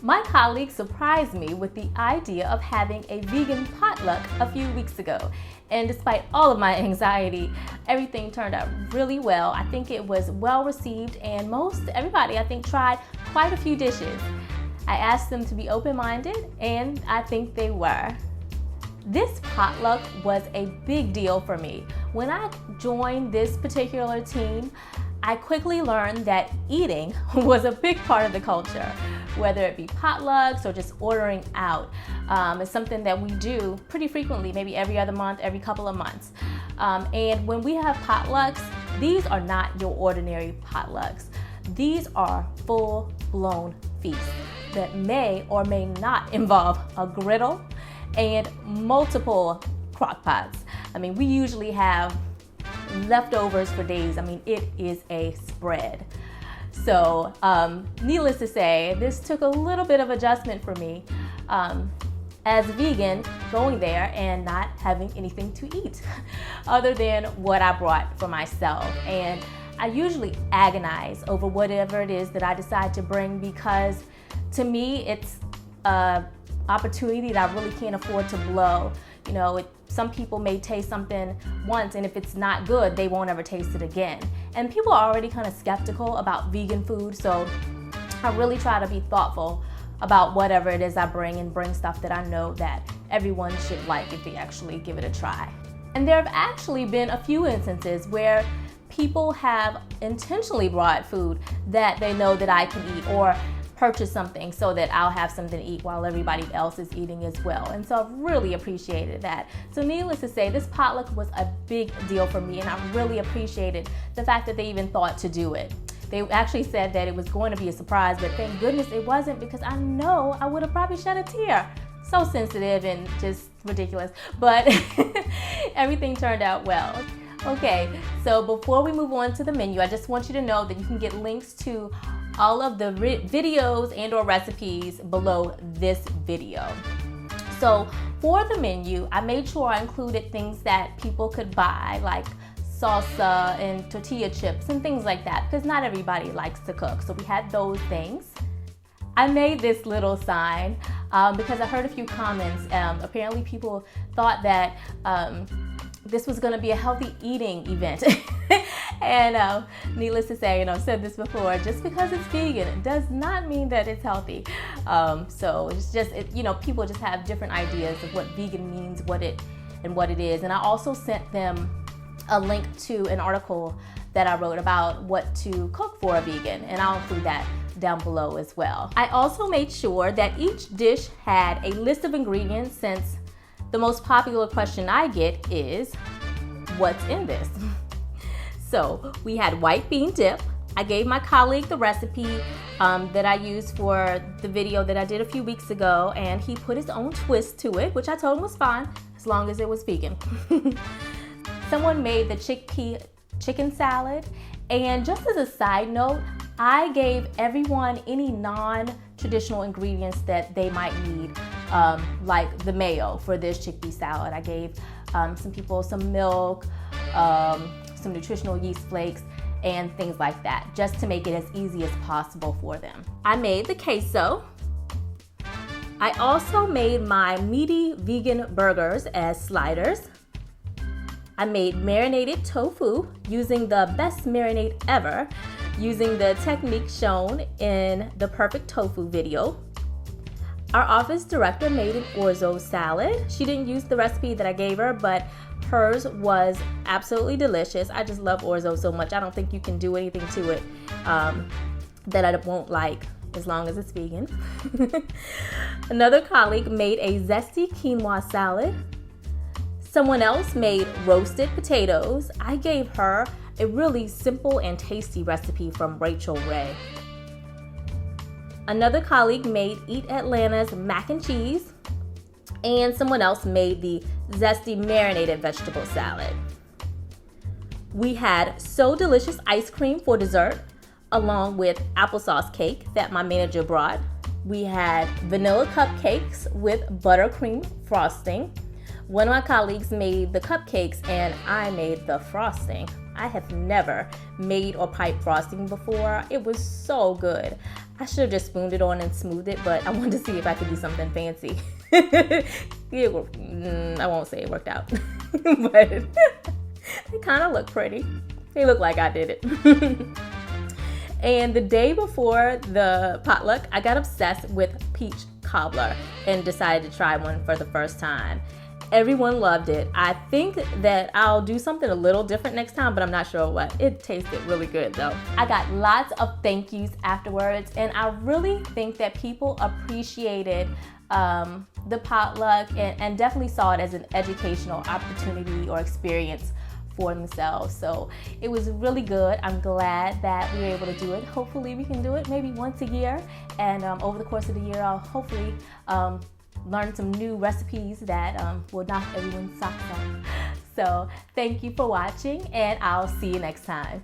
My colleague surprised me with the idea of having a vegan potluck a few weeks ago. And despite all of my anxiety, everything turned out really well. I think it was well received, and most everybody, I think, tried quite a few dishes. I asked them to be open-minded, and I think they were. This potluck was a big deal for me. When I joined this particular team, I quickly learned that eating was a big part of the culture, whether it be potlucks or just ordering out. It's something that we do pretty frequently, maybe every other month, every couple of months. And when we have potlucks, these are not your ordinary potlucks. These are full-blown feasts that may or may not involve a griddle and multiple crock pots. I mean, we usually have leftovers for days. I mean, it is a spread. So needless to say, this took a little bit of adjustment for me as a vegan, going there and not having anything to eat other than what I brought for myself. And I usually agonize over whatever it is that I decide to bring, because to me it's an opportunity that I really can't afford to blow. You know, some people may taste something once, and if it's not good, they won't ever taste it again. And people are already kind of skeptical about vegan food, so I really try to be thoughtful about whatever it is I bring, and bring stuff that I know that everyone should like if they actually give it a try. And there have actually been a few instances where people have intentionally brought food that they know that I can eat, or purchase something so that I'll have something to eat while everybody else is eating as well. And so I've really appreciated that. So needless to say, this potluck was a big deal for me, and I really appreciated the fact that they even thought to do it. They actually said that it was going to be a surprise, but thank goodness it wasn't, because I know I would have probably shed a tear. So sensitive and just ridiculous, but everything turned out well. Okay, so before we move on to the menu, I just want you to know that you can get links to all of the videos and or recipes below this video. So for the menu, I made sure I included things that people could buy, like salsa and tortilla chips and things like that, because not everybody likes to cook. So we had those things. I made this little sign because I heard a few comments. Apparently people thought that this was going to be a healthy eating event. And needless to say, I've said this before, just because it's vegan, it does not mean that it's healthy. So it's just, people just have different ideas of what vegan means, what it is. And I also sent them a link to an article that I wrote about what to cook for a vegan, and I'll include that down below as well. I also made sure that each dish had a list of ingredients, since the most popular question I get is, what's in this? So we had white bean dip. I gave my colleague the recipe that I used for the video that I did a few weeks ago, and he put his own twist to it, which I told him was fine as long as it was vegan. Someone made the chickpea chicken salad, and just as a side note, I gave everyone any non-traditional ingredients that they might need, like the mayo for this chickpea salad. I gave some people some milk, some nutritional yeast flakes, and things like that, just to make it as easy as possible for them. I made the queso. I also made my meaty vegan burgers as sliders. I made marinated tofu using the best marinade ever, using the technique shown in the Perfect Tofu video. Our office director made an Orzo salad. She didn't use the recipe that I gave her, but hers was absolutely delicious. I just love Orzo so much. I don't think you can do anything to it that I won't like, as long as it's vegan. Another colleague made a zesty quinoa salad. Someone else made roasted potatoes. I gave her a really simple and tasty recipe from Rachel Ray. Another colleague made Eat Atlanta's mac and cheese, and someone else made the zesty marinated vegetable salad. We had So Delicious ice cream for dessert, along with applesauce cake that my manager brought. We had vanilla cupcakes with buttercream frosting. One of my colleagues made the cupcakes and I made the frosting. I have never made or piped frosting before. It was so good. I should have just spooned it on and smoothed it, but I wanted to see if I could do something fancy. I won't say it worked out, but they kind of look pretty. They look like I did it. And the day before the potluck, I got obsessed with peach cobbler and decided to try one for the first time. Everyone loved it. I think that I'll do something a little different next time, but I'm not sure what. It tasted really good though. I got lots of thank yous afterwards, and I really think that people appreciated the potluck and definitely saw it as an educational opportunity or experience for themselves. So it was really good. I'm glad that we were able to do it. Hopefully we can do it maybe once a year, and over the course of the year I'll hopefully learn some new recipes that will knock everyone's socks off. So thank you for watching, and I'll see you next time.